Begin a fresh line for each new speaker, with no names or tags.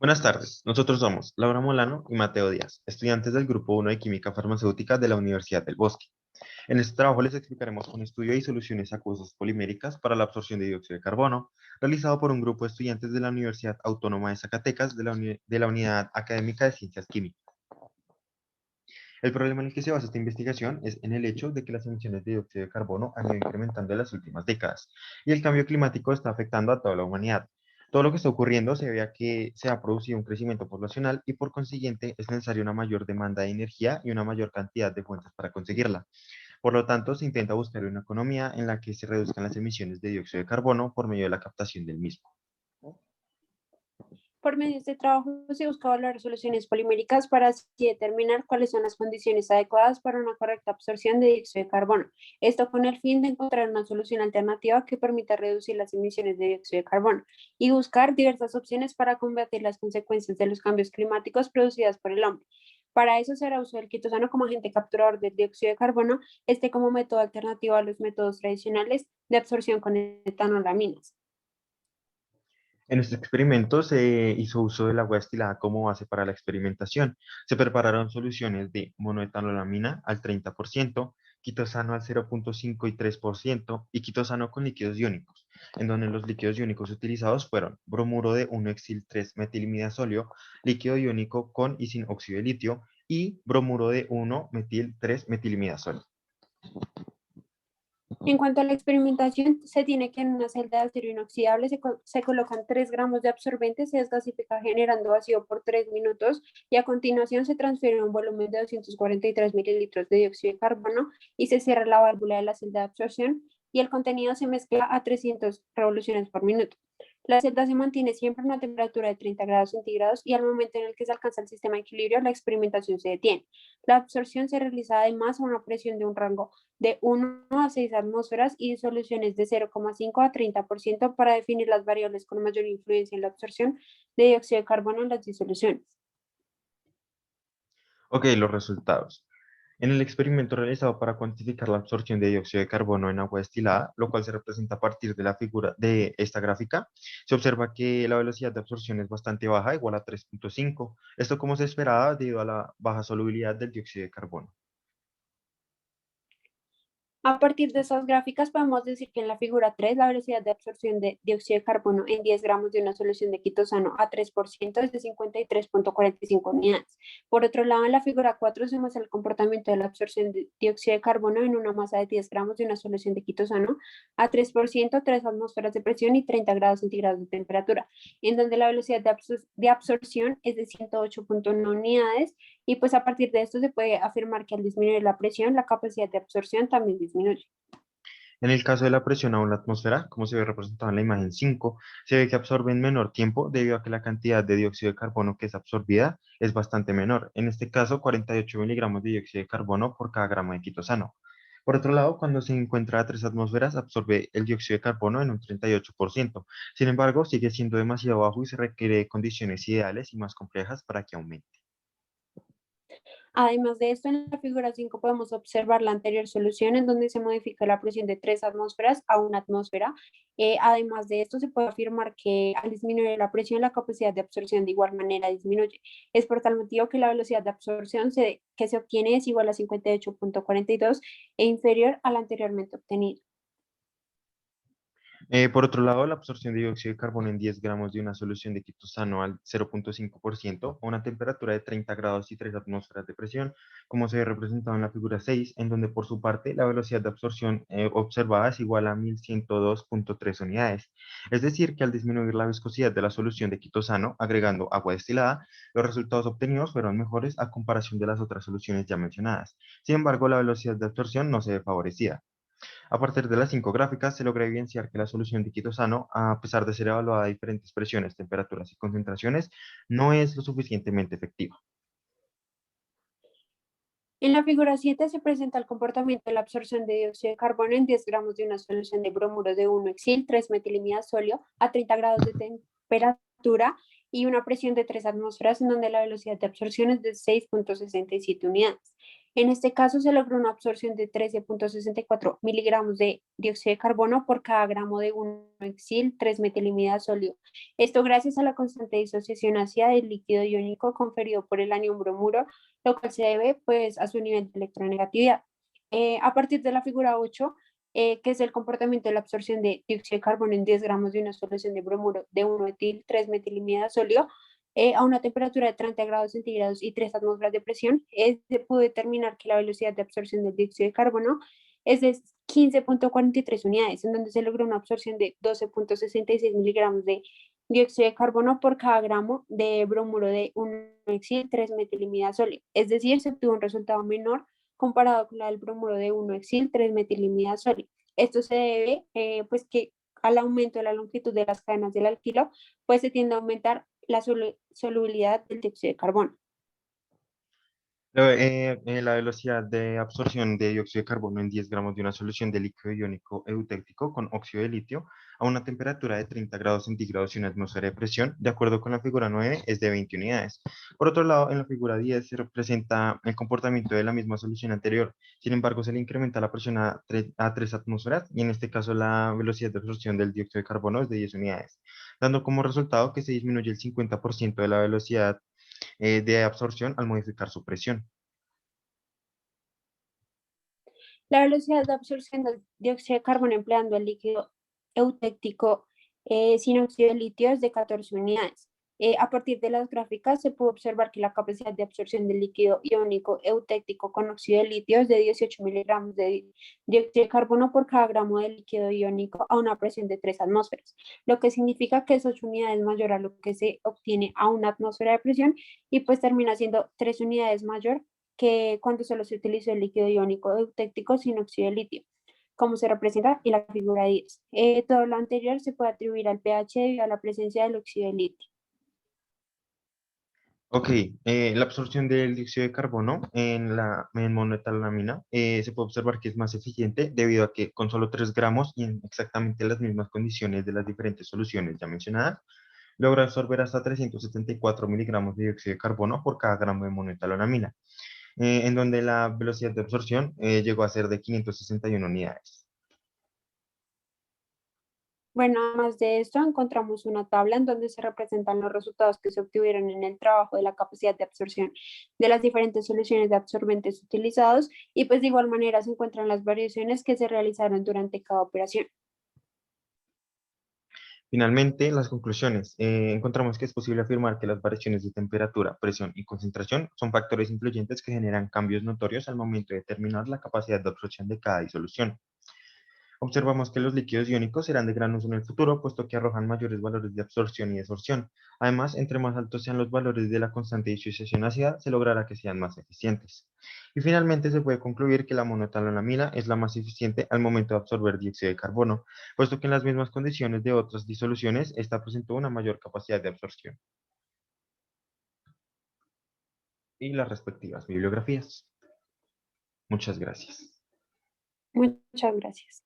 Buenas tardes, nosotros somos Laura Molano y Mateo Díaz, estudiantes del Grupo 1 de Química Farmacéutica de la Universidad del Bosque. En este trabajo les explicaremos un estudio y soluciones acuosas poliméricas para la absorción de dióxido de carbono, realizado por un grupo de estudiantes de la Universidad Autónoma de Zacatecas de la Unidad Académica de Ciencias Químicas. El problema en el que se basa esta investigación es en el hecho de que las emisiones de dióxido de carbono han ido incrementando en las últimas décadas y el cambio climático está afectando a toda la humanidad. Todo lo que está ocurriendo se debe a que se ha producido un crecimiento poblacional y por consiguiente es necesaria una mayor demanda de energía y una mayor cantidad de fuentes para conseguirla. Por lo tanto, se intenta buscar una economía en la que se reduzcan las emisiones de dióxido de carbono por medio de la captación del mismo.
Por medio de este trabajo se busca evaluar soluciones poliméricas para así determinar cuáles son las condiciones adecuadas para una correcta absorción de dióxido de carbono. Esto con el fin de encontrar una solución alternativa que permita reducir las emisiones de dióxido de carbono y buscar diversas opciones para combatir las consecuencias de los cambios climáticos producidas por el hombre. Para eso se hará uso del quitosano como agente capturador del dióxido de carbono, este como método alternativo a los métodos tradicionales de absorción con etanolaminas.
En este experimento se hizo uso del agua destilada como base para la experimentación. Se prepararon soluciones de monoetanolamina al 30%, quitosano al 0,5 y 3% y quitosano con líquidos iónicos, en donde los líquidos iónicos utilizados fueron bromuro de 1-exil 3-metilimidazolio, líquido iónico con y sin óxido de litio y bromuro de 1-metil 3-metilimidazolio.
En cuanto a la experimentación, se tiene que en una celda de acero inoxidable se colocan 3 gramos de absorbente, se desgasifica generando vacío por 3 minutos y a continuación se transfiere un volumen de 243 mililitros de dióxido de carbono y se cierra la válvula de la celda de absorción y el contenido se mezcla a 300 revoluciones por minuto. La celda se mantiene siempre a una temperatura de 30 grados centígrados y al momento en el que se alcanza el sistema de equilibrio, la experimentación se detiene. La absorción se realiza además a una presión de un rango de 1 a 6 atmósferas y soluciones de 0,5 a 30% para definir las variables con mayor influencia en la absorción de dióxido de carbono en las disoluciones.
Ok, los resultados. En el experimento realizado para cuantificar la absorción de dióxido de carbono en agua destilada, lo cual se representa a partir de la figura de esta gráfica, se observa que la velocidad de absorción es bastante baja, igual a 3,5. Esto como se esperaba debido a la baja solubilidad del dióxido de carbono.
A partir de esas gráficas podemos decir que en la figura 3 la velocidad de absorción de dióxido de carbono en 10 gramos de una solución de quitosano a 3% es de 53,45 unidades. Por otro lado, en la figura 4 se muestra el comportamiento de la absorción de dióxido de carbono en una masa de 10 gramos de una solución de quitosano a 3%, 3 atmósferas de presión y 30 grados centígrados de temperatura, en donde la velocidad de absorción es de 108,1 unidades y pues a partir de esto se puede afirmar que al disminuir la presión, la capacidad de absorción también disminuye.
En el caso de la presión a una atmósfera, como se ve representado en la imagen 5, se ve que absorbe en menor tiempo debido a que la cantidad de dióxido de carbono que es absorbida es bastante menor. En este caso, 48 miligramos de dióxido de carbono por cada gramo de quitosano. Por otro lado, cuando se encuentra a 3 atmósferas, absorbe el dióxido de carbono en un 38%. Sin embargo, sigue siendo demasiado bajo y se requiere condiciones ideales y más complejas para que aumente.
Además de esto, en la figura 5 podemos observar la anterior solución en donde se modifica la presión de 3 atmósferas a 1 atmósfera. Además de esto, se puede afirmar que al disminuir la presión, la capacidad de absorción de igual manera disminuye. Es por tal motivo que la velocidad de absorción que se obtiene es igual a 58,42 e inferior a la anteriormente obtenida.
Por otro lado, la absorción de dióxido de carbono en 10 gramos de una solución de quitosano al 0,5% a una temperatura de 30 grados y 3 atmósferas de presión, como se ve representado en la figura 6, en donde por su parte la velocidad de absorción observada es igual a 1102,3 unidades. Es decir, que al disminuir la viscosidad de la solución de quitosano agregando agua destilada, los resultados obtenidos fueron mejores a comparación de las otras soluciones ya mencionadas. Sin embargo, la velocidad de absorción no se ve favorecida. A partir de las 5 gráficas se logra evidenciar que la solución de quitosano, a pesar de ser evaluada a diferentes presiones, temperaturas y concentraciones, no es lo suficientemente efectiva.
En la figura 7 se presenta el comportamiento de la absorción de dióxido de carbono en 10 gramos de una solución de bromuro de 1-exil 3-metilimidasolio a 30 grados de temperatura y una presión de 3 atmósferas en donde la velocidad de absorción es de 6,67 unidades. En este caso se logró una absorción de 13,64 miligramos de dióxido de carbono por cada gramo de 1-hexil 3-metilimida sólido. Esto gracias a la constante disociación ácida del líquido iónico conferido por el anión bromuro, lo cual se debe pues a su nivel de electronegatividad. A partir de la figura 8, que es el comportamiento de la absorción de dióxido de carbono en 10 gramos de una solución de bromuro de 1-etil 3-metilimida sólido, a una temperatura de 30 grados centígrados y 3 atmósferas de presión, se pudo determinar que la velocidad de absorción del dióxido de carbono es de 15,43 unidades, en donde se logró una absorción de 12,66 miligramos de dióxido de carbono por cada gramo de bromuro de 1-hexil 3-metilimida sólido. Es decir, se obtuvo un resultado menor comparado con la del bromuro de 1-hexil 3-metilimida sólido. Esto se debe pues que al aumento de la longitud de las cadenas del alquilo, pues se tiende a aumentar la solubilidad del dióxido de carbono.
La velocidad de absorción de dióxido de carbono en 10 gramos de una solución de líquido iónico eutéctico con óxido de litio a una temperatura de 30 grados centígrados y una atmósfera de presión, de acuerdo con la figura 9, es de 20 unidades. Por otro lado, en la figura 10 se representa el comportamiento de la misma solución anterior. Sin embargo, se le incrementa la presión a 3 atmósferas y en este caso la velocidad de absorción del dióxido de carbono es de 10 unidades, dando como resultado que se disminuye el 50% de la velocidad de absorción al modificar su presión.
La velocidad de absorción del dióxido de carbono empleando el líquido eutéctico sin óxido de litio es de 14 unidades. A partir de las gráficas se pudo observar que la capacidad de absorción del líquido iónico eutéctico con óxido de litio es de 18 miligramos de dióxido de carbono por cada gramo de líquido iónico a una presión de 3 atmósferas, lo que significa que es 8 unidades mayor a lo que se obtiene a una atmósfera de presión y pues termina siendo 3 unidades mayor que cuando solo se utilizó el líquido iónico eutéctico sin óxido de litio, como se representa en la figura 10. Todo lo anterior se puede atribuir al pH debido a la presencia del óxido de litio.
Ok, la absorción del dióxido de carbono en monoetalamina se puede observar que es más eficiente debido a que con solo 3 gramos y en exactamente las mismas condiciones de las diferentes soluciones ya mencionadas, logra absorber hasta 374 miligramos de dióxido de carbono por cada gramo de monoetanolamina, en donde la velocidad de absorción llegó a ser de 561 unidades.
Bueno, además de esto, encontramos una tabla en donde se representan los resultados que se obtuvieron en el trabajo de la capacidad de absorción de las diferentes soluciones de absorbentes utilizados y pues de igual manera se encuentran las variaciones que se realizaron durante cada operación.
Finalmente, las conclusiones. Encontramos que es posible afirmar que las variaciones de temperatura, presión y concentración son factores influyentes que generan cambios notorios al momento de determinar la capacidad de absorción de cada disolución. Observamos que los líquidos iónicos serán de gran uso en el futuro, puesto que arrojan mayores valores de absorción y desorción. Además, entre más altos sean los valores de la constante de disociación ácida, se logrará que sean más eficientes. Y finalmente, se puede concluir que la monoetanolamina es la más eficiente al momento de absorber dióxido de carbono, puesto que en las mismas condiciones de otras disoluciones, esta presentó una mayor capacidad de absorción. Y las respectivas bibliografías. Muchas gracias.
Muchas gracias.